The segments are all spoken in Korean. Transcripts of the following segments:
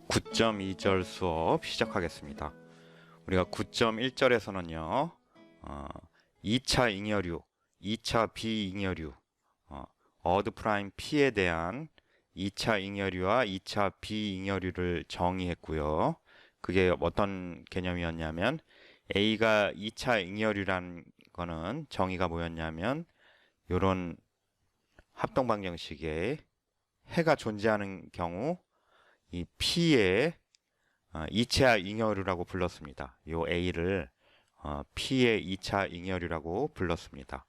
9.2절 수업 시작하겠습니다. 우리가 9.1절에서는요 2차 잉여류, 2차 비잉여류, 어드 프라임 P에 대한 2차 잉여류와 2차 비잉여류를 정의했고요. 그게 어떤 개념이었냐면 A가 2차 잉여류라는 거는 정의가 뭐였냐면 이런 합동방정식에 해가 존재하는 경우 이 P의 2차 잉여류라고 불렀습니다. 요 A를 P의 2차 잉여류라고 불렀습니다.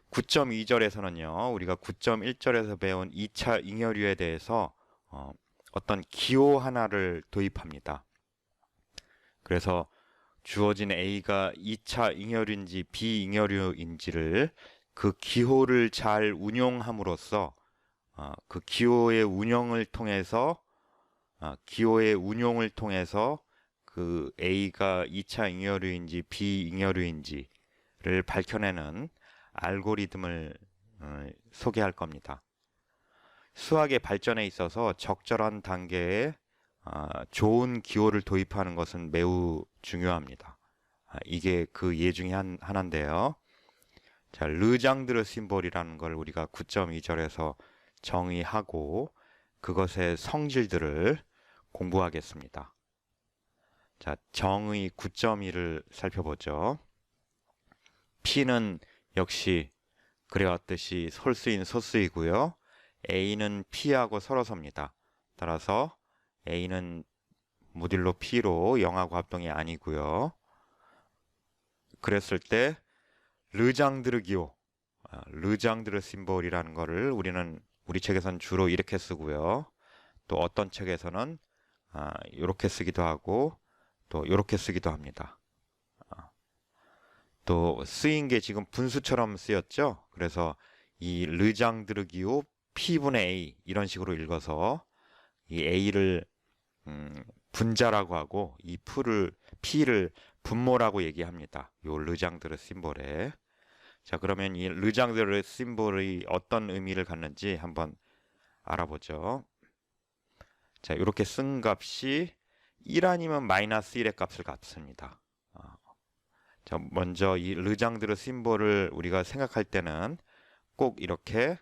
9.2절에서는요, 우리가 9.1절에서 배운 2차 잉여류에 대해서 어떤 기호 하나를 도입합니다. 그래서 주어진 A가 2차 잉여류인지 비잉여류인지를 그 기호를 잘 운용함으로써 그 기호의 운용을 통해서 그 A가 2차 잉여류인지 비잉여류인지를 밝혀내는 알고리즘을 소개할 겁니다. 수학의 발전에 있어서 적절한 단계에 좋은 기호를 도입하는 것은 매우 중요합니다. 이게 그 예 중에 하나인데요. 자, 르장드르 심볼이라는 걸 우리가 9.2절에서 정의하고 그것의 성질들을 공부하겠습니다. 자, 정의 9.1을 살펴보죠. P는 역시 그래왔듯이 솔수인 소수이고요. A는 P하고 서로섭니다. 따라서 A는 모듈로 P로 0하고 합동이 아니고요. 그랬을 때 르장드르 기호, 르장드르 심볼이라는 거를 우리 책에서는 주로 이렇게 쓰고요. 또 어떤 책에서는 이렇게 쓰기도 하고 또 이렇게 쓰기도 합니다. 또 쓰인 게 지금 분수처럼 쓰였죠. 그래서 이 르장드르 기호 P분의 A 이런 식으로 읽어서 이 A를 분자라고 하고 이 P를 분모라고 얘기합니다. 요 르장드르 심볼에. 자, 그러면 이 르장드르 심볼이 어떤 의미를 갖는지 한번 알아보죠. 자, 이렇게 쓴 값이 1 아니면 마이너스 1의 값을 갖습니다. 자, 먼저 이 르장드르 심볼을 우리가 생각할 때는 꼭 이렇게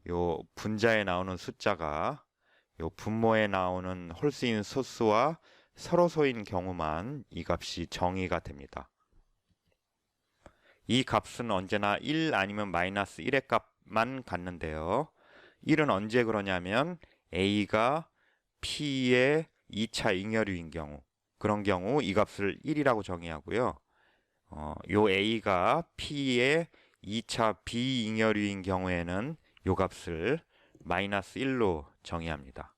요 분자에 나오는 숫자가 요 분모에 나오는 홀수인 소수와 서로소인 경우만 이 값이 정의가 됩니다. 이 값은 언제나 1 아니면 마이너스 1의 값만 갖는데요. 1은 언제 그러냐면 A가 P의 2차 잉여류인 경우, 그런 경우 이 값을 1이라고 정의하고요. 요 A가 P의 2차 비잉여류인 경우에는 요 값을 마이너스 1로 정의합니다.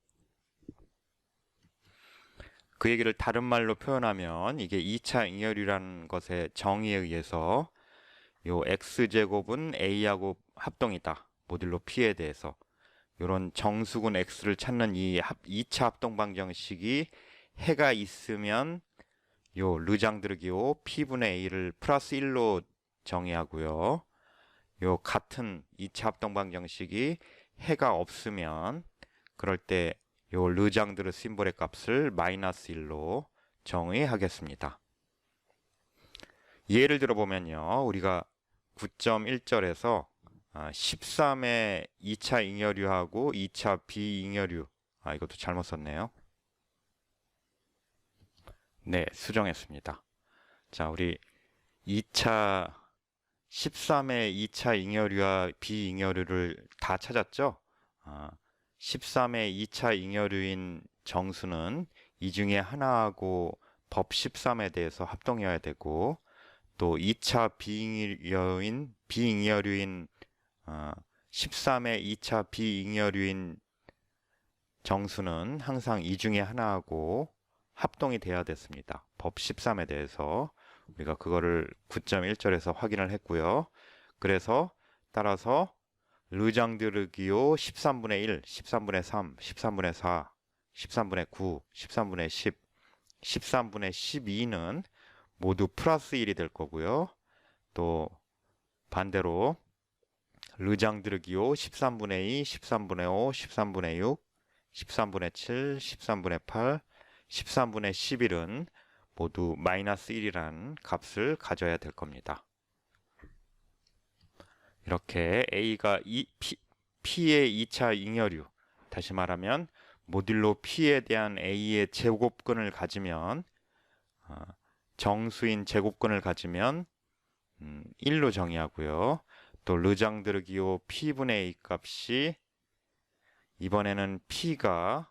그 얘기를 다른 말로 표현하면 이게 2차 잉여류라는 것의 정의에 의해서 요 x제곱은 a하고 합동이다. 모듈로 p에 대해서 이런 정수근 x를 찾는 이 2차 합동방정식이 해가 있으면 요 르장드르 기호 p분의 a를 플러스 1로 정의하고요. 요 같은 2차 합동방정식이 해가 없으면 그럴 때 요 르장드르 심볼의 값을 마이너스 1로 정의하겠습니다. 예를 들어보면요. 우리가 9.1절에서 13의 2차 잉여류하고 2차 비잉여류, 이것도 잘못 썼네요. 네, 수정했습니다. 자, 우리 13의 2차 잉여류와 비잉여류를 다 찾았죠? 13의 2차 잉여류인 정수는 이 중에 하나하고 법 13에 대해서 합동이어야 되고 또 2차 비잉여류인 13의 2차 비잉여류인 정수는 항상 이 중에 하나하고 합동이 돼야 됐습니다. 법 13에 대해서 우리가 그거를 9.1절에서 확인을 했고요. 그래서 따라서 르장드르 기호 13분의 1, 13분의 3, 13분의 4, 13분의 9, 13분의 10, 13분의 12는 모두 플러스 1이 될 거고요. 또 반대로 르장드르 기호 13분의 2, 13분의 5, 13분의 6, 13분의 7, 13분의 8, 13분의 11은 모두 마이너스 1이라는 값을 가져야 될 겁니다. 이렇게 A가 P의 2차 잉여류, 다시 말하면 모듈로 P에 대한 A의 제곱근을 가지면 정수인 제곱근을 가지면 1로 정의하고요. 또 르장드르기호 P분의 A 값이 이번에는 A가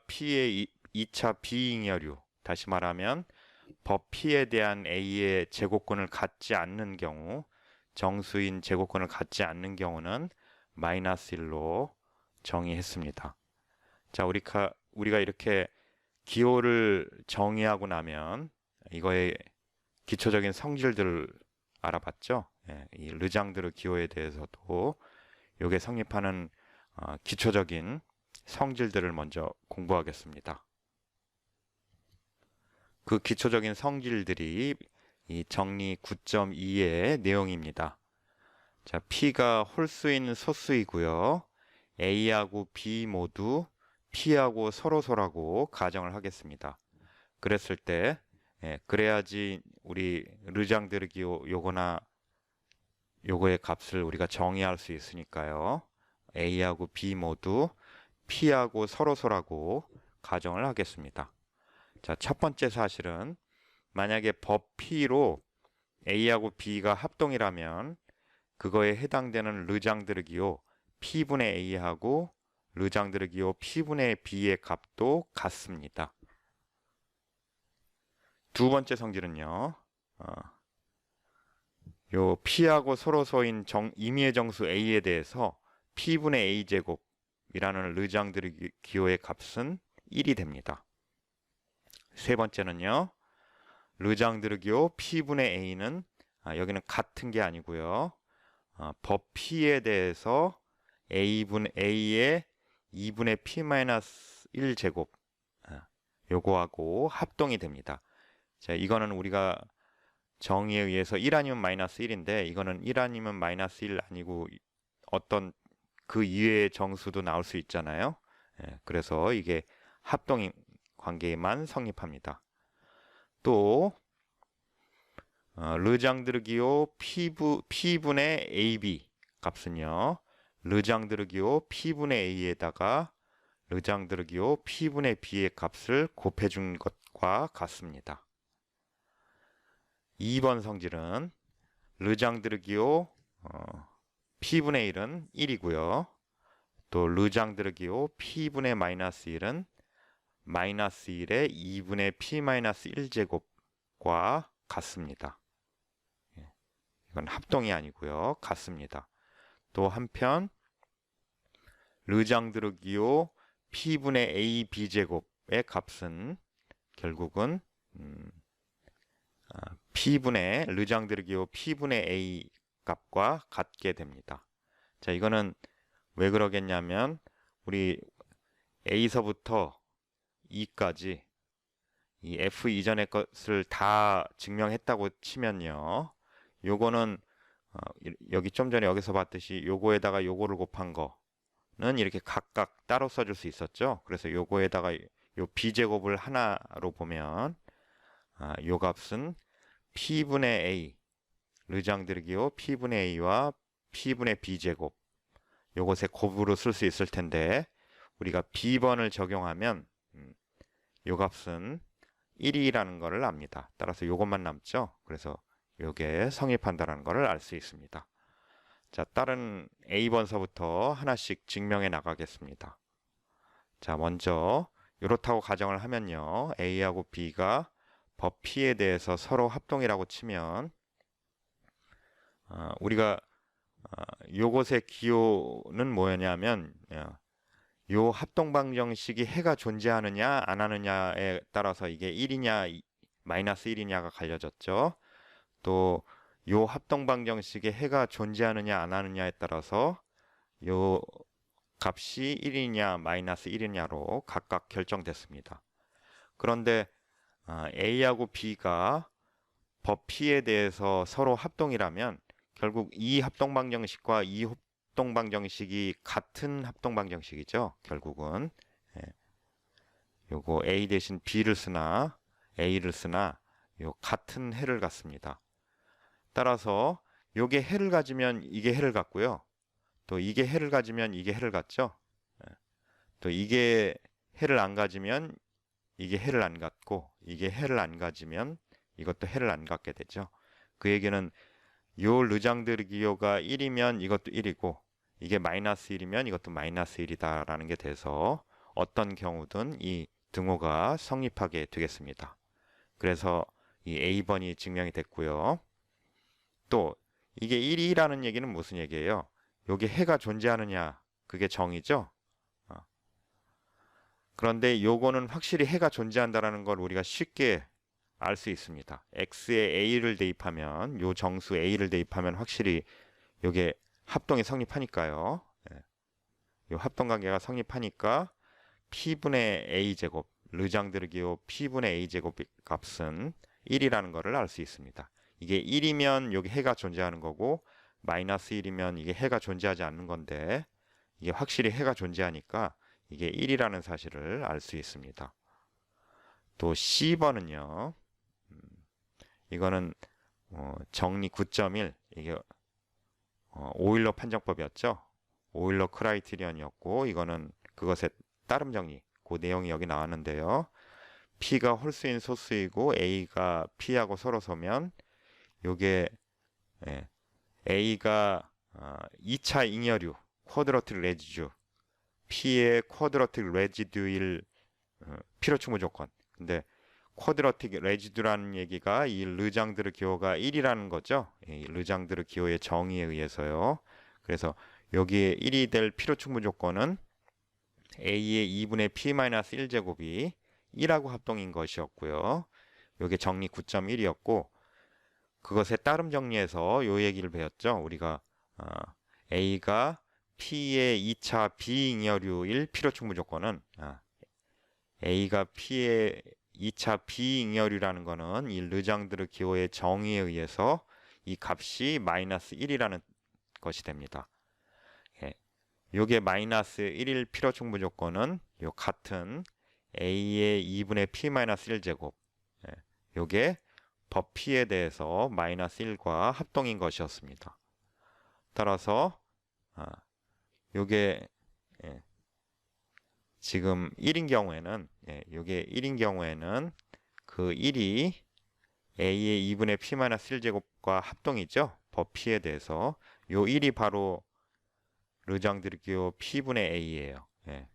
P의 2차 비잉여류, 다시 말하면 법 P에 대한 A의 제곱근을 갖지 않는 경우, 정수인 제곱근을 갖지 않는 경우는 마이너스 1로 정의했습니다. 자, 우리가 이렇게 기호를 정의하고 나면 이거의 기초적인 성질들을 알아봤죠. 예, 이 르장드르 기호에 대해서도 요게 성립하는 기초적인 성질들을 먼저 공부하겠습니다. 그 기초적인 성질들이 이 정리 9.2의 내용입니다. 자, P가 홀수인 소수이고요. A하고 B 모두 P하고 서로서라고 가정을 하겠습니다. 그랬을 때 그래야지 우리 르장드르기호 요거나 요거의 값을 우리가 정의할 수 있으니까요. A하고 B 모두 P하고 서로서라고 가정을 하겠습니다. 자, 첫 번째 사실은 만약에 법 P로 A하고 B가 합동이라면 그거에 해당되는 르장드르기호 P분의 A하고 르장드르기호 P분의 B의 값도 같습니다. 두 번째 성질은요. 요 P하고 서로서인 임의의 정수 A에 대해서 P분의 A제곱이라는 르장드르기호의 값은 1이 됩니다. 세 번째는요. 르장드르기호 P분의 A는 여기는 같은 게 아니고요. 법 P에 대해서 A의 2분의 P-1 제곱 요거하고 합동이 됩니다. 자, 이거는 우리가 정의에 의해서 1 아니면 마이너스 1인데 이거는 1 아니면 마이너스 1 아니고 어떤 그 이외의 정수도 나올 수 있잖아요. 그래서 이게 합동 관계만 성립합니다. 또 르장드르기호 P분의 AB 값은요. 르장드르기호 P분의 A에다가 르장드르기호 P분의 B의 값을 곱해준 것과 같습니다. 2번 성질은 르장드르기호 P분의 1은 1이고요. 또 르장드르기호 P분의 마이너스 1은 마이너스 1의 2분의 P-1 제곱과 같습니다. 이건 합동이 아니고요. 같습니다. 또 한편 르장드르기호 P분의 A B제곱의 값은 결국은 르장드르기호 P분의 A 값과 같게 됩니다. 자, 이거는 왜 그러겠냐면 우리 A서부터 E까지 이 F 이전의 것을 다 증명했다고 치면요. 요거는 여기 좀 전에 여기서 봤듯이 요거에다가 요거를 곱한 거는 이렇게 각각 따로 써줄 수 있었죠. 그래서 요거에다가 요 B제곱을 하나로 보면 요 값은 P분의 A, 르장드르기호 P분의 A와 P분의 B제곱 요것의 곱으로 쓸 수 있을 텐데 우리가 B번을 적용하면 요 값은 1이라는 것을 압니다. 따라서 요것만 남죠. 그래서 요게 성립한다는 것을 알 수 있습니다. 자, 다른 A번서부터 하나씩 증명해 나가겠습니다. 자, 먼저 이렇다고 가정을 하면요. A하고 B가 법 P에 대해서 서로 합동이라고 치면 우리가 요것의 기호는 뭐냐면 요 합동방정식이 해가 존재하느냐 안 하느냐에 따라서 이게 1이냐 마이너스 1이냐가 갈려졌죠. 또 요 합동방정식에 해가 존재하느냐 안 하느냐에 따라서 요 값이 1이냐 마이너스 1이냐로 각각 결정됐습니다. 그런데 A하고 B가 법 P에 대해서 서로 합동이라면 결국 이 합동방정식과 이 합동방정식이 같은 합동방정식이죠. 결국은 예. 요거 A 대신 B를 쓰나 A를 쓰나 요 같은 해를 갖습니다. 따라서 요게 해를 가지면 이게 해를 갖고요. 또 이게 해를 가지면 이게 해를 갖죠. 예. 또 이게 해를 안 가지면 이게 해를 안 갖고 이게 해를 안 가지면 이것도 해를 안 갖게 되죠. 그 얘기는 요 르장드르기호가 1이면 이것도 1이고 이게 마이너스 1이면 이것도 마이너스 1이다라는 게 돼서 어떤 경우든 이 등호가 성립하게 되겠습니다. 그래서 이 A번이 증명이 됐고요. 또 이게 1이라는 얘기는 무슨 얘기예요? 여기 해가 존재하느냐 그게 정이죠. 그런데 요거는 확실히 해가 존재한다라는 걸 우리가 쉽게 알 수 있습니다. x에 a를 대입하면 요 정수 a를 대입하면 확실히 요게 합동이 성립하니까요. 예. 요 합동 관계가 성립하니까 p분의 a 제곱 르장드르기호 p분의 a 제곱 값은 1이라는 것을 알 수 있습니다. 이게 1이면 여기 해가 존재하는 거고 마이너스 1이면 이게 해가 존재하지 않는 건데 이게 확실히 해가 존재하니까 이게 1이라는 사실을 알 수 있습니다. 또 C번은요. 이거는 정리 9.1 이게 오일러 판정법이었죠. 오일러 크라이테리언이었고 이거는 그것의 따름 정리 그 내용이 여기 나왔는데요. P가 홀수인 소수이고 A가 P하고 서로 서면 요게 A가 2차 잉여류 쿼드러틱 레지듀 P의 쿼드러틱 레지듀일 필요충분 조건. 근데 쿼드러틱 레지듀라는 얘기가 이 르장드르 기호가 1이라는 거죠. 이 르장드르 기호의 정의에 의해서요. 그래서 여기에 1이 될 필요충분 조건은 A의 2분의 P-1제곱이 1하고 합동인 것이었고요. 이게 정리 9.1이었고 그것에 따름 정리해서 요 얘기를 배웠죠. 우리가 A가 P의 2차 비잉여류일 필요충분 조건은 A가 P의 2차 비잉여류라는 것은 이 르장드르 기호의 정의에 의해서 이 값이 마이너스 1이라는 것이 됩니다. 요게 마이너스 1일 필요충분 조건은 요 같은 A의 2분의 P-1제곱 요게 법 P에 대해서 마이너스 1과 합동인 것이었습니다. 따라서 요게 지금 1인 경우에는 요게 1인 경우에는 그 1이 A의 2분의 P-1제곱과 합동이죠. 법 P에 대해서 요 1이 바로 르장드르기호 P분의 A예요.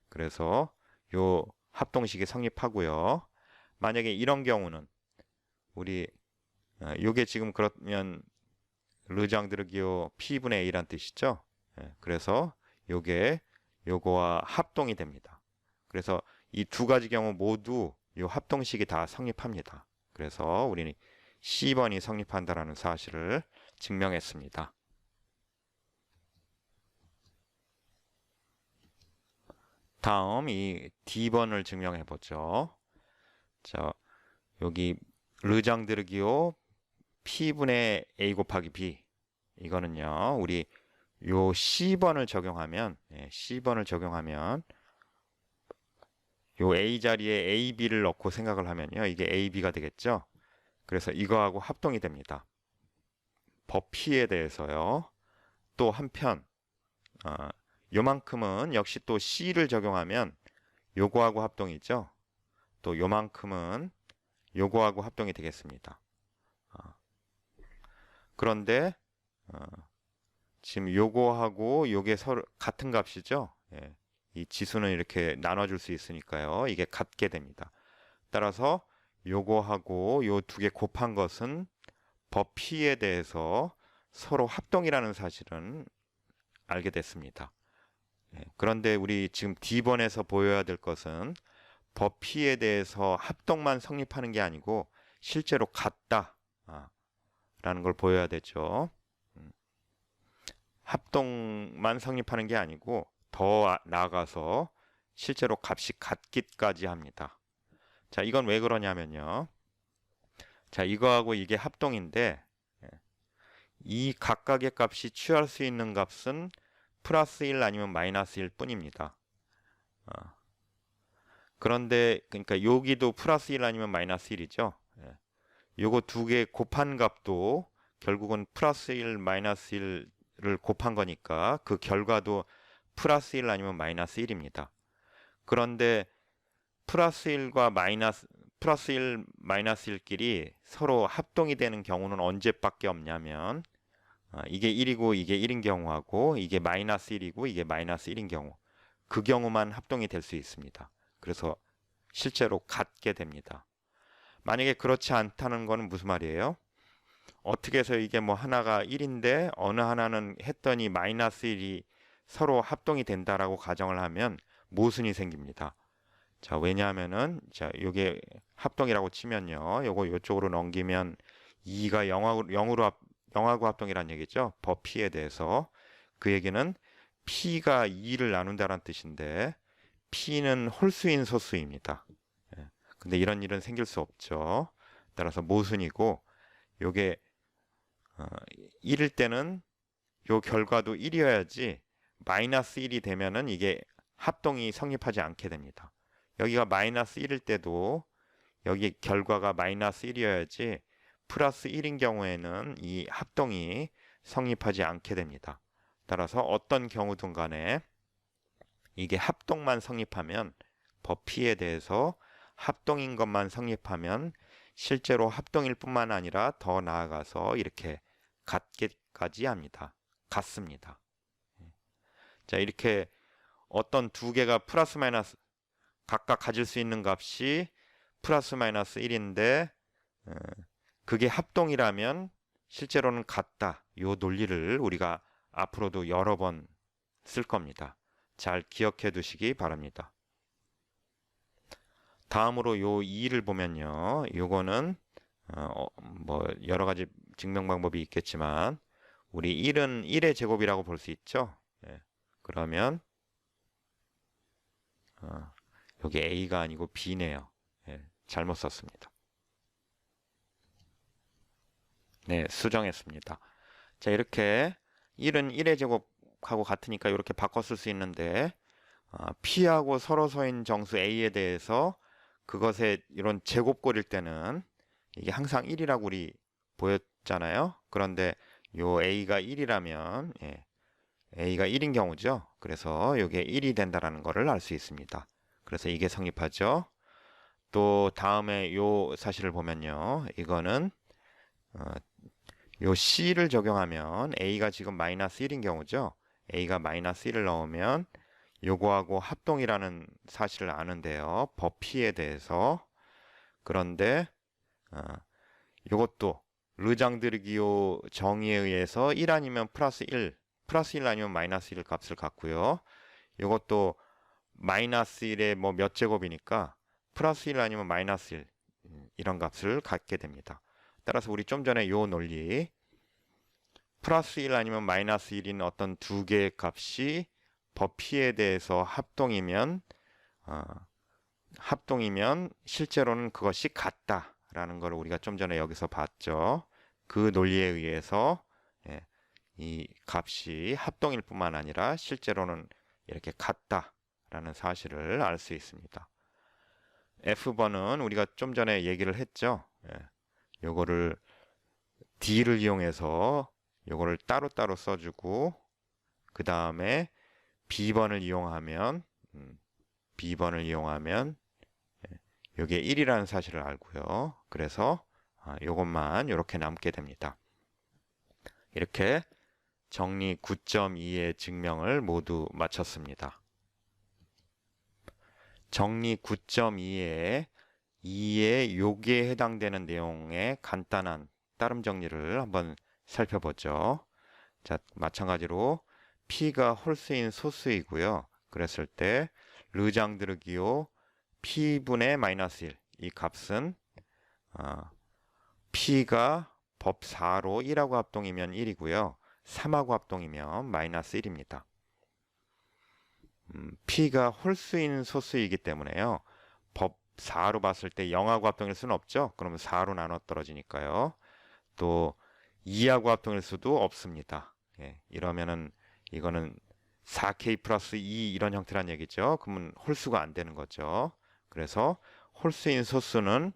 그래서 요 합동식이 성립하고요. 만약에 이런 경우는 우리 요게 지금 그러면 르장드르기호 P분의 A란 뜻이죠. 그래서 요게 요거와 합동이 됩니다. 그래서 이 두 가지 경우 모두 요 합동식이 다 성립합니다. 그래서 우리는 C번이 성립한다라는 사실을 증명했습니다. 다음 이 D번을 증명해 보죠. 자, 여기 르장드르기호 P분의 A 곱하기 B 이거는요. 우리 요 C번을 적용하면 C번을 적용하면 요 A 자리에 A, B를 넣고 생각을 하면요. 이게 A, B가 되겠죠. 그래서 이거하고 합동이 됩니다. 법 P에 대해서요. 또 한편 요만큼은 역시 또 C를 적용하면 요거하고 합동이죠. 또 요만큼은 요거하고 합동이 되겠습니다. 그런데 지금 요거하고 요게 서로 같은 값이죠. 이 지수는 이렇게 나눠줄 수 있으니까요. 이게 같게 됩니다. 따라서 요거하고 요 두 개 곱한 것은 법 P에 대해서 서로 합동이라는 사실은 알게 됐습니다. 그런데 우리 지금 D번에서 보여야 될 것은 법 P에 대해서 합동만 성립하는 게 아니고 실제로 같다 라는 걸 보여야 되죠. 합동만 성립하는 게 아니고 더 나아가서 실제로 값이 같기까지 합니다. 자, 이건 왜 그러냐면요. 자, 이거하고 이게 합동인데 이 각각의 값이 취할 수 있는 값은 플러스 1 아니면 마이너스 1 뿐입니다. 그런데 그러니까 여기도 플러스 1 아니면 마이너스 1이죠. 예. 요거 두 개 곱한 값도 결국은 플러스 1, 마이너스 1을 곱한 거니까 그 결과도 플러스 1 아니면 마이너스 1입니다. 그런데 플러스 1과 플러스 1, 마이너스 1끼리 서로 합동이 되는 경우는 언제밖에 없냐면 이게 1이고 이게 1인 경우하고 이게 마이너스 1이고 이게 마이너스 1인 경우 그 경우만 합동이 될 수 있습니다. 그래서 실제로 같게 됩니다. 만약에 그렇지 않다는 거는 무슨 말이에요? 어떻게 해서 이게 뭐 하나가 1인데 어느 하나는 했더니 마이너스 1이 서로 합동이 된다라고 가정을 하면 모순이 생깁니다. 자, 왜냐하면은 자, 요게 합동이라고 치면요. 요거 요쪽으로 넘기면 2가 0하고 합동이란 얘기죠. 버피에 대해서. 그 얘기는 P가 2를 나눈다는 뜻인데 P는 홀수인 소수입니다. 예. 근데 이런 일은 생길 수 없죠. 따라서 모순이고 요게 1일 때는 요 결과도 1이어야지 마이너스 1이 되면은 이게 합동이 성립하지 않게 됩니다. 여기가 마이너스 1일 때도 여기 결과가 마이너스 1이어야지 플러스 1인 경우에는 이 합동이 성립하지 않게 됩니다. 따라서 어떤 경우든 간에 이게 합동만 성립하면 버피에 대해서 합동인 것만 성립하면 실제로 합동일 뿐만 아니라 더 나아가서 이렇게 같게까지 합니다. 같습니다. 자, 이렇게 어떤 두 개가 플러스 마이너스 각각 가질 수 있는 값이 플러스 마이너스 1인데 그게 합동이라면 실제로는 같다. 이 논리를 우리가 앞으로도 여러 번 쓸 겁니다. 잘 기억해 두시기 바랍니다. 다음으로 요 2를 보면요. 요거는 뭐 여러 가지 증명 방법이 있겠지만 우리 1은 1의 제곱이라고 볼 수 있죠. 예. 그러면 여기 A가 아니고 B네요. 예. 잘못 썼습니다. 네, 수정했습니다. 자, 이렇게 1은 1의 제곱하고 같으니까 이렇게 바꿔 쓸 수 있는데 P하고 서로서인 정수 A에 대해서 그것의 이런 제곱꼴일 때는 이게 항상 1이라고 우리 보였잖아요. 그런데 요 A가 1이라면 A가 1인 경우죠. 그래서 이게 1이 된다라는 것을 알 수 있습니다. 그래서 이게 성립하죠. 또 다음에 요 사실을 보면요. 이거는 요 C를 적용하면 A가 지금 마이너스 1인 경우죠. A가 마이너스 1을 넣으면 요거하고 합동이라는 사실을 아는데요. 버피에 대해서. 그런데 요것도 르장드르기오 정의에 의해서 1 아니면 플러스 1, 플러스 1 아니면 마이너스 1 값을 갖고요. 요것도 마이너스 1의 뭐 몇 제곱이니까 플러스 1 아니면 마이너스 1 이런 값을 갖게 됩니다. 따라서 우리 좀 전에 요 논리 플러스 1 아니면 마이너스 1인 어떤 두 개의 값이 버피에 대해서 합동이면 실제로는 그것이 같다라는 걸 우리가 좀 전에 여기서 봤죠. 그 논리에 의해서 이 값이 합동일 뿐만 아니라 실제로는 이렇게 같다라는 사실을 알 수 있습니다. F번은 우리가 좀 전에 얘기를 했죠. 요거를 D를 이용해서 요거를 따로따로 써주고 그 다음에 B번을 이용하면 요게 1이라는 사실을 알고요. 그래서 요것만 이렇게 남게 됩니다. 이렇게 정리 9.2의 증명을 모두 마쳤습니다. 정리 9.2의 2의 요기에 해당되는 내용의 간단한 따름 정리를 한번 살펴보죠. 자, 마찬가지로 P가 홀수인 소수이고요. 그랬을 때 르장드르기오 P분의 마이너스 1, 이 값은 P가 법 4로 1하고 합동이면 1이고요. 3하고 합동이면 마이너스 1입니다. P가 홀수인 소수이기 때문에요. 법 4로 봤을 때 0하고 합동일 수는 없죠. 그러면 4로 나눠 떨어지니까요. 또 2하고 합동일 수도 없습니다. 이러면은 이거는 4K 플러스 2 이런 형태란 얘기죠. 그러면 홀수가 안 되는 거죠. 그래서 홀수인 소수는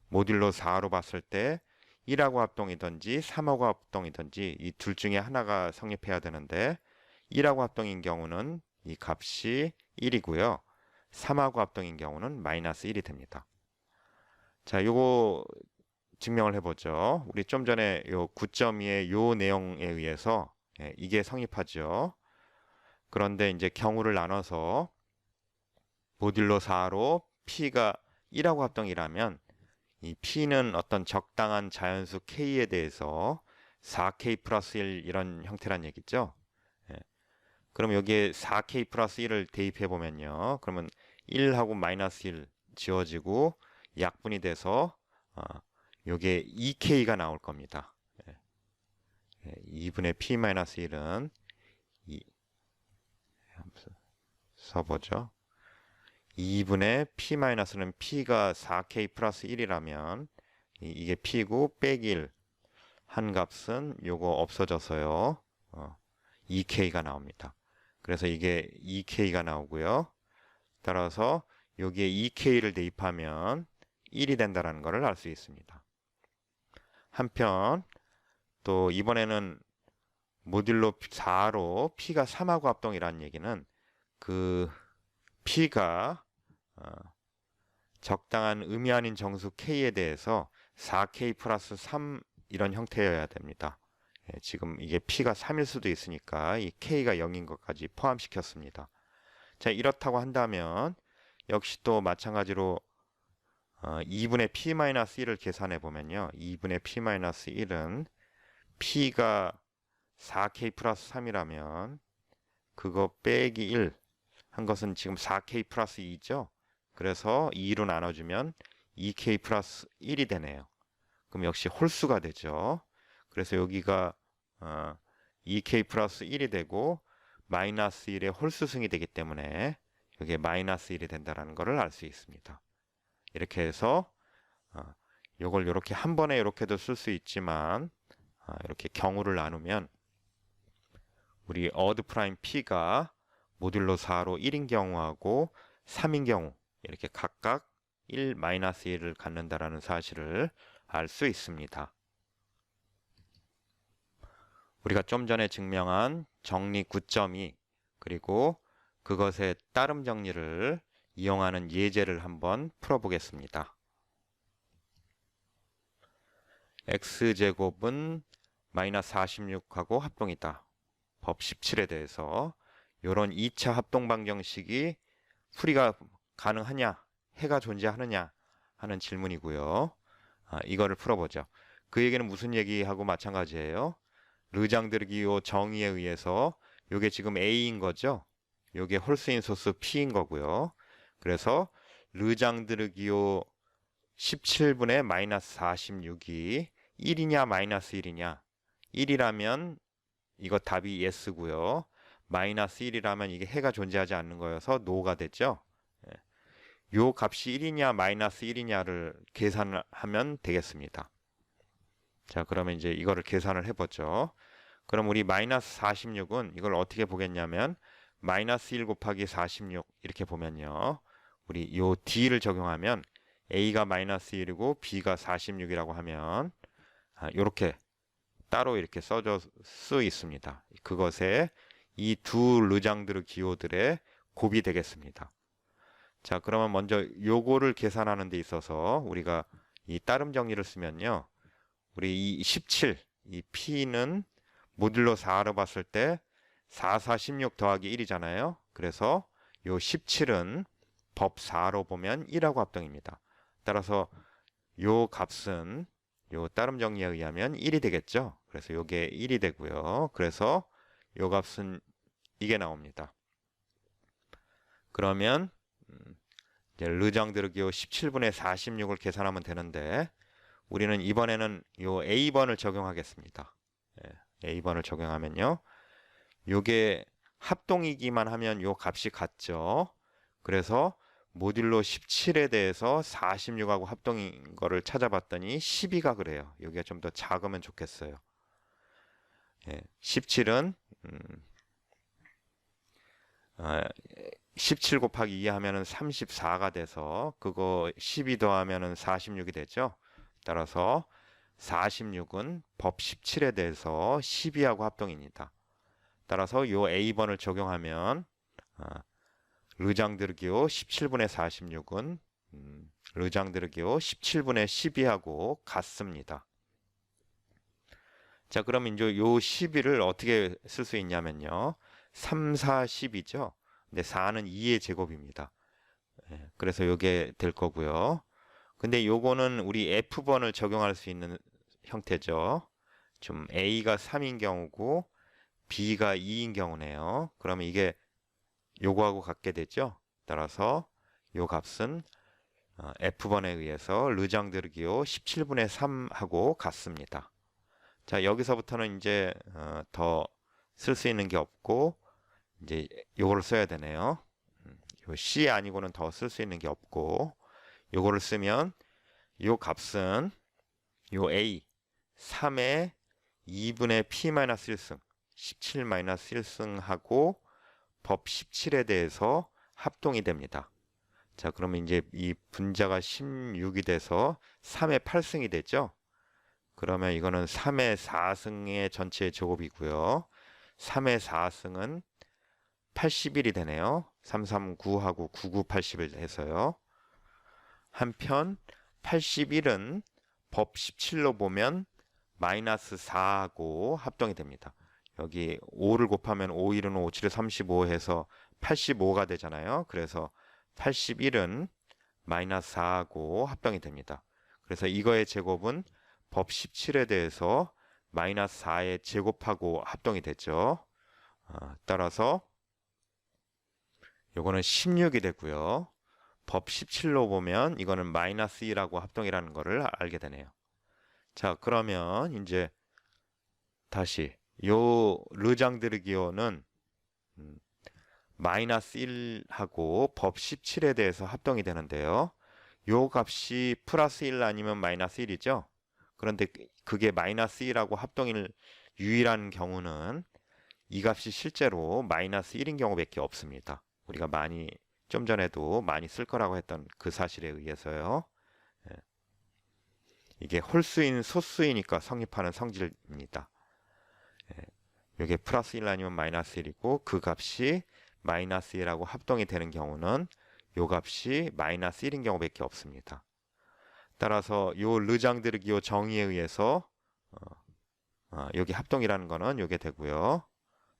모듈로 4로 봤을 때 1하고 합동이든지 3하고 합동이든지 이 둘 중에 하나가 성립해야 되는데 1하고 합동인 경우는 이 값이 1이고요. 3하고 합동인 경우는 마이너스 1이 됩니다. 자, 요거 증명을 해보죠. 우리 좀 전에 요 9.2의 요 내용에 의해서 이게 성립하죠. 그런데 이제 경우를 나눠서 모듈로 4로 P가 1하고 합동이라면 이 P는 어떤 적당한 자연수 K에 대해서 4K 플러스 1 이런 형태란 얘기죠. 예. 그럼 여기에 4K 플러스 1을 대입해 보면요. 그러면 1하고 마이너스 1 지워지고 약분이 돼서 요게 2K가 나올 겁니다. 2분의 P 마이너스 1은 써보죠. 2분의 P 마이너스는 P가 4K 플러스 1이라면 이게 P고 빼기 1 한 값은 요거 없어져서요. 2K가 나옵니다. 그래서 이게 2K가 나오고요. 따라서 여기에 2K를 대입하면 1이 된다는 것을 알 수 있습니다. 한편 또 이번에는 모듈로 4로 P가 3하고 합동이라는 얘기는 그 P가 적당한 의미 아닌 정수 K에 대해서 4K 플러스 3 이런 형태여야 됩니다. 지금 이게 P가 3일 수도 있으니까 이 K가 0인 것까지 포함시켰습니다. 자, 이렇다고 한다면 역시 또 마찬가지로 2분의 P-1을 계산해 보면요. 2분의 P-1은 P가 4K 플러스 3이라면 그거 빼기 1 한 것은 지금 4K 플러스 2죠. 그래서 2로 나눠주면 2K 플러스 1이 되네요. 그럼 역시 홀수가 되죠. 그래서 여기가 2K 플러스 1이 되고 마이너스 1의 홀수승이 되기 때문에 여기에 마이너스 1이 된다는 것을 알 수 있습니다. 이렇게 해서 이걸 이렇게 한 번에 이렇게도 쓸 수 있지만 이렇게 경우를 나누면 우리 어드 프라임 P가 모듈로 4로 1인 경우하고 3인 경우 이렇게 각각 1, 마이너스 1을 갖는다라는 사실을 알 수 있습니다. 우리가 좀 전에 증명한 정리 9.2 그리고 그것의 따름 정리를 이용하는 예제를 한번 풀어보겠습니다. x제곱은 마이너스 46하고 합동이다. 법 17에 대해서 이런 2차 합동 방정식이 풀이가 가능하냐, 해가 존재하느냐 하는 질문이고요. 이거를 풀어보죠. 그 얘기는 무슨 얘기하고 마찬가지예요. 르장드르기오 정의에 의해서 이게 지금 A인 거죠. 이게 홀수인 소수 P인 거고요. 그래서 르장드르기오 17분의 마이너스 46이 1이냐 마이너스 1이냐 1이라면 이거 답이 yes고요. 마이너스 1이라면 이게 해가 존재하지 않는 거여서 no가 됐죠. 요 값이 1이냐 마이너스 1이냐를 계산하면 되겠습니다. 자, 그러면 이제 이거를 계산을 해보죠. 그럼 우리 마이너스 46은 이걸 어떻게 보겠냐면 마이너스 1 곱하기 46 이렇게 보면요. 우리 요 D를 적용하면 A가 마이너스 1이고 B가 46이라고 하면 이렇게 따로 이렇게 써줄 수 있습니다. 그것에 이 두 르장드르 기호들의 곱이 되겠습니다. 자, 그러면 먼저 요거를 계산하는 데 있어서 우리가 이 따름 정리를 쓰면요. 우리 이 17, 이 P는 모듈로 4로 봤을 때 4, 4, 16 더하기 1이잖아요. 그래서 요 17은 법 4로 보면 1하고 합동입니다. 따라서 요 값은 요 따름 정리에 의하면 1이 되겠죠. 그래서 요게 1이 되고요. 그래서 요 값은 이게 나옵니다. 그러면 이제 르장드르기호 17분의 46을 계산하면 되는데 우리는 이번에는 요 A번을 적용하겠습니다. A번을 적용하면요. 요게 합동이기만 하면 요 값이 같죠. 그래서 모듈로 17에 대해서 46하고 합동인 거를 찾아봤더니 12가 그래요. 여기가 좀 더 작으면 좋겠어요. 17은 17 곱하기 2 하면은 34가 돼서 그거 12 더하면은 46이 되죠. 따라서 46은 법 17에 대해서 12하고 합동입니다. 따라서 요 A번을 적용하면 르장드르기오 17분의 46은 르장드르기오 17분의 12하고 같습니다. 자, 그럼 이제 요 12를 어떻게 쓸 수 있냐면요. 3, 4, 10이죠. 근데 4는 2의 제곱입니다. 그래서 요게 될 거고요. 근데 요거는 우리 F번을 적용할 수 있는 형태죠. 좀 A가 3인 경우고 B가 2인 경우네요. 그러면 이게 요거하고 같게 되죠. 따라서 요 값은 F번에 의해서 르장드르기오 17분의 3하고 같습니다. 자, 여기서부터는 이제 더 쓸 수 있는 게 없고 이제 요거를 써야 되네요. 요 C 아니고는 더 쓸 수 있는 게 없고 요거를 쓰면 요 값은 요 A 3의 2분의 P-1승 17-1승하고 법 17에 대해서 합동이 됩니다. 자, 그러면 이제 이 분자가 16이 돼서 3의 8승이 되죠. 그러면 이거는 3의 4승의 전체 제곱이고요. 3의 4승은 81이 되네요. 339하고 99, 81 해서요. 한편 81은 법 17로 보면 마이너스 4하고 합동이 됩니다. 여기 5를 곱하면 5, 1은 5, 7은 35 해서 85가 되잖아요. 그래서 81은 마이너스 4하고 합동이 됩니다. 그래서 이거의 제곱은 법 17에 대해서 마이너스 4의 제곱하고 합동이 됐죠. 따라서 요거는 16이 되고요. 법 17로 보면 이거는 마이너스 2라고 합동이라는 것을 알게 되네요. 자, 그러면 이제 다시 요 르장드르기오는 마이너스 1하고 법 17에 대해서 합동이 되는데요. 요 값이 플러스 1 아니면 마이너스 1이죠. 그런데 그게 마이너스 1하고 합동일 유일한 경우는 이 값이 실제로 마이너스 1인 경우밖에 없습니다. 우리가 좀 전에도 많이 쓸 거라고 했던 그 사실에 의해서요. 이게 홀수인 소수이니까 성립하는 성질입니다. 이게 플러스 1 아니면 마이너스 1이고 그 값이 마이너스 1하고 합동이 되는 경우는 요 값이 마이너스 1인 경우밖에 없습니다. 따라서 요 르장드르기오 정의에 의해서 여기 합동이라는 거는 요게 되고요.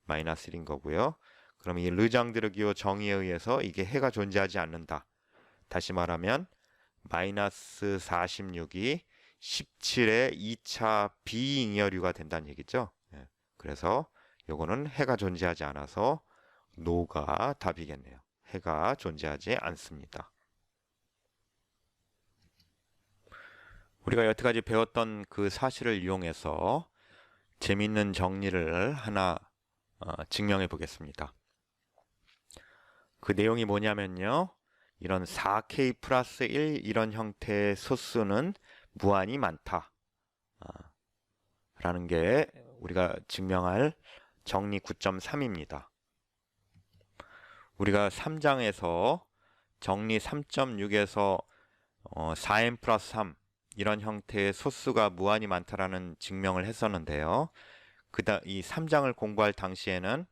마이너스 1인 거고요. 그럼 이 르장드르기오 정의에 의해서 이게 해가 존재하지 않는다. 다시 말하면 마이너스 46이 17의 2차 비잉여류가 된다는 얘기죠. 그래서 요거는 해가 존재하지 않아서 노가 답이겠네요. 해가 존재하지 않습니다. 우리가 여태까지 배웠던 그 사실을 이용해서 재밌는 정리를 하나 증명해 보겠습니다. 그 내용이 뭐냐면요. 이런 4K 플러스 1 이런 형태의 소수는 무한히 많다. 라는 게 우리가 증명할 정리 9.3입니다. 우리가 3장에서 정리 3.6에서 4n 플러스 3 이런 형태의 소수가 무한히 많다라는 증명을 했었는데요. 이 3장을 공부할 당시에는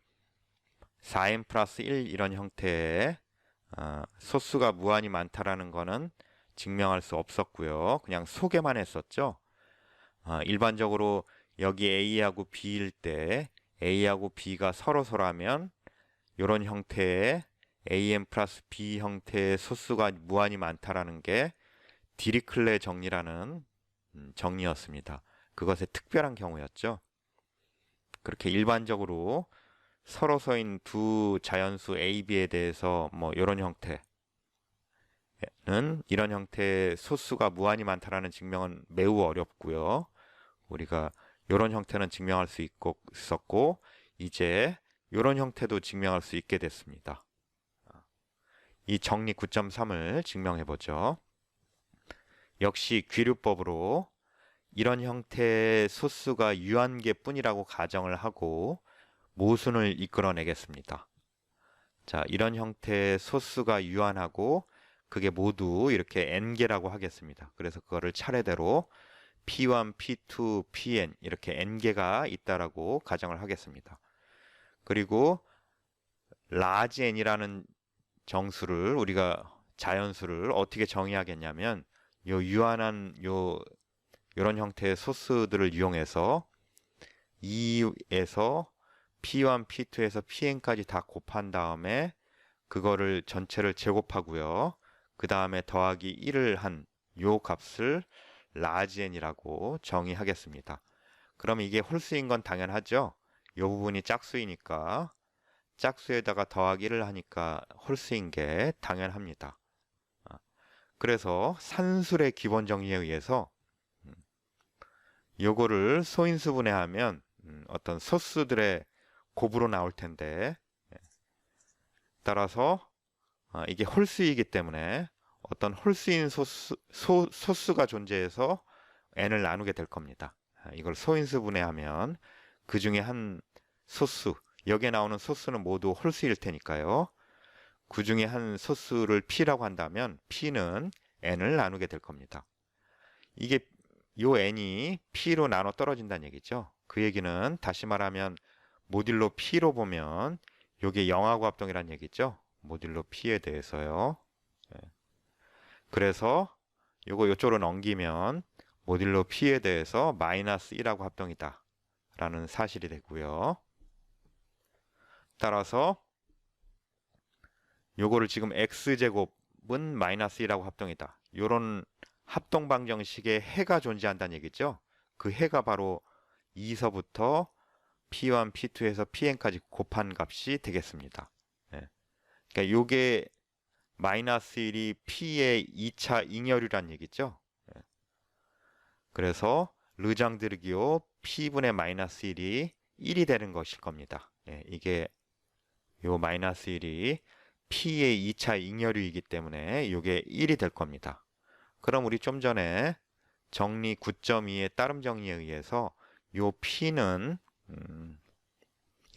4n 플러스 1 이런 형태의 소수가 무한히 많다라는 거는 증명할 수 없었고요. 그냥 소개만 했었죠. 일반적으로 여기 A하고 B일 때 A하고 B가 서로서라면 이런 형태의 AM 플러스 B 형태의 소수가 무한히 많다라는 게 디리클레 정리라는 정리였습니다. 그것의 특별한 경우였죠. 그렇게 일반적으로 서로서인 두 자연수 A, B에 대해서 뭐 이런 형태는 이런 형태의 소수가 무한히 많다라는 증명은 매우 어렵고요. 우리가 이런 형태는 증명할 수 있었고 이제 이런 형태도 증명할 수 있게 됐습니다. 이 정리 9.3을 증명해 보죠. 역시 귀류법으로 이런 형태의 소수가 유한계뿐이라고 가정을 하고 모순을 이끌어내겠습니다. 자, 이런 형태의 소수가 유한하고 그게 모두 이렇게 n개라고 하겠습니다. 그래서 그거를 차례대로 P1, P2, Pn 이렇게 n개가 있다라고 가정을 하겠습니다. 그리고 large n이라는 정수를 우리가 자연수를 어떻게 정의하겠냐면 요 유한한 요런 형태의 소수들을 이용해서 2에서 P1, P2에서 Pn까지 다 곱한 다음에 그거를 전체를 제곱하고요. 그 다음에 더하기 1을 한 요 값을 large n이라고 정의하겠습니다. 그럼 이게 홀수인 건 당연하죠. 요 부분이 짝수이니까 짝수에다가 더하기를 하니까 홀수인 게 당연합니다. 그래서 산술의 기본 정의에 의해서 요거를 소인수분해하면 어떤 소수들의 곱으로 나올 텐데 따라서 이게 홀수이기 때문에 어떤 홀수인 소수가 존재해서 n을 나누게 될 겁니다. 이걸 소인수분해하면 그 중에 한 소수, 여기에 나오는 소수는 모두 홀수일 테니까요. 그 중에 한 소수를 p라고 한다면 p는 n을 나누게 될 겁니다. 이게 요 n이 p로 나눠 떨어진다는 얘기죠. 그 얘기는 다시 말하면 모듈로 p로 보면 요게 0하고 합동이라는 얘기죠. 모듈로 p에 대해서요. 그래서 요거 요쪽으로 넘기면 모듈로 p에 대해서 마이너스 1하고 합동이다 라는 사실이 되고요. 따라서 요거를 지금 x제곱은 마이너스 1하고 합동이다. 요런 합동 방정식에 해가 존재한다는 얘기죠. 그 해가 바로 2서부터 P1, P2에서 Pn까지 곱한 값이 되겠습니다. 그러니까 요게 마이너스 1이 P의 2차 잉여류란 얘기죠. 그래서 르장드르기오 P분의 마이너스 1이 1이 되는 것일 겁니다. 이게 요 마이너스 1이 P의 2차 잉여류이기 때문에 요게 1이 될 겁니다. 그럼 우리 좀 전에 정리 9.2의 따름 정리에 의해서 요 P는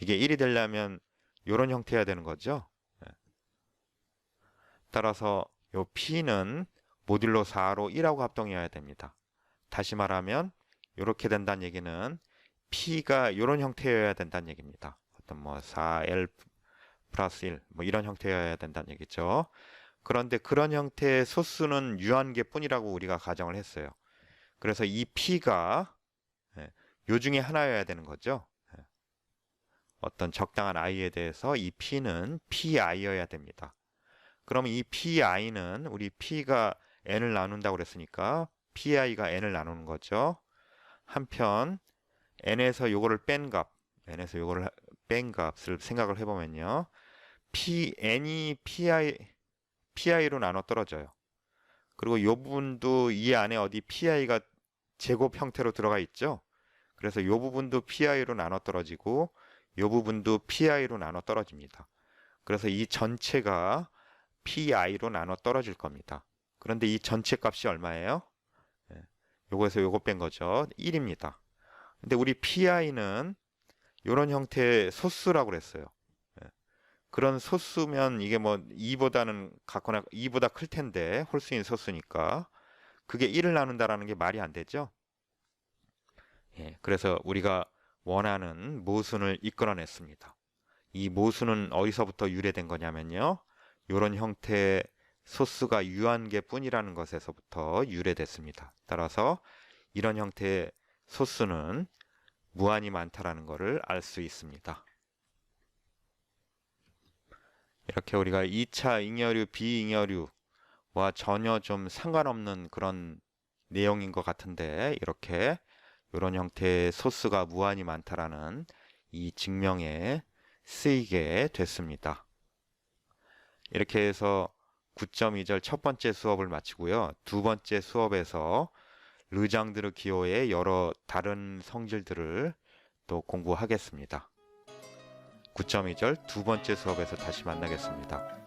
이게 1이 되려면 요런 형태여야 되는 거죠. 따라서 요 P는 모듈로 4로 1하고 합동해야 됩니다. 다시 말하면 이렇게 된다는 얘기는 P가 요런 형태여야 된다는 얘기입니다. 어떤 뭐 4L 플러스 1 뭐 이런 형태여야 된다는 얘기죠. 그런데 그런 형태의 소수는 유한계뿐이라고 우리가 가정을 했어요. 그래서 이 P가 요 중에 하나여야 되는 거죠. 어떤 적당한 i에 대해서 이 P는 PI여야 됩니다. 그럼 이 PI는 우리 P가 n을 나눈다고 그랬으니까 PI가 n을 나누는 거죠. 한편 n에서 요거를 뺀 값, n에서 요거를 뺀 값을 생각을 해보면요. n이 PI로 나눠 떨어져요. 그리고 요 부분도 이 안에 어디 PI가 제곱 형태로 들어가 있죠. 그래서 요 부분도 PI로 나눠 떨어지고 요 부분도 PI로 나눠 떨어집니다. 그래서 이 전체가 PI로 나눠 떨어질 겁니다. 그런데 이 전체 값이 얼마예요? 요거에서 요거 뺀 거죠. 1입니다. 근데 우리 PI는 이런 형태의 소수라고 그랬어요. 그런 소수면 이게 뭐 2보다는 같거나 2보다 클 텐데 홀수인 소수니까 그게 1을 나눈다라는 게 말이 안 되죠. 그래서 우리가 원하는 모순을 이끌어냈습니다. 이 모순은 어디서부터 유래된 거냐면요. 이런 형태의 소수가 유한계뿐이라는 것에서부터 유래됐습니다. 따라서 이런 형태의 소수는 무한히 많다라는 것을 알 수 있습니다. 이렇게 우리가 2차 잉여류, 비잉여류와 전혀 좀 상관없는 그런 내용인 것 같은데 이렇게 이런 형태의 소수가 무한히 많다라는 이 증명에 쓰이게 됐습니다. 이렇게 해서 9.2절 첫 번째 수업을 마치고요. 두 번째 수업에서 르장드르 기호의 여러 다른 성질들을 또 공부하겠습니다. 9.2절 두 번째 수업에서 다시 만나겠습니다.